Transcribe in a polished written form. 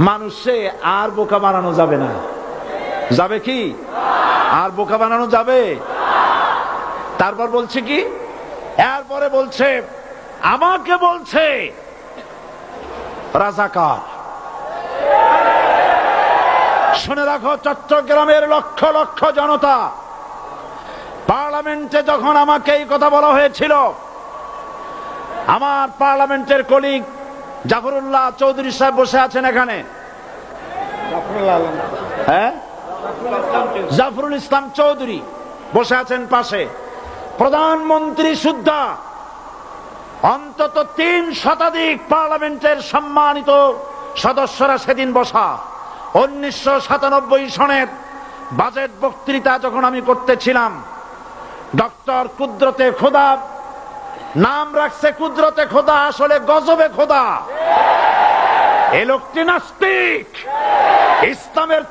মানুষে আর বোকা বানানো যাবে না। যাবে কি? আর বোকা বানানো যাবে? তারপর বলছে কি, এরপরে বলছে আমাকে বলছে রাজাকার। শুনে রাখো চট্টগ্রামের লক্ষ লক্ষ জনতা, পার্লামেন্টে যখন আমাকে এই কথা বলা হয়েছিল, আমার পার্লামেন্টের কলিগ জাফরুল্লাহ চৌধুরী সাহেব বসে আছেন এখানে, হ্যাঁ, জাফরুল ইসলাম চৌধুরী বসে আছেন পাশে, প্রধানমন্ত্রী সুদ্ধা, অন্তত 3 শতাধিক পার্লামেন্টের সম্মানিত সদস্যরা সেদিন বসা। 1997 সনের বাজেট বক্তৃতা যখন আমি করতেছিলাম, ডক্টর কুদরতে খোদা, নাম রাখছে কুদরতে খোদা, আসলে গজবে খোদা। এ লোকটি নাস্তিক, ইসলামের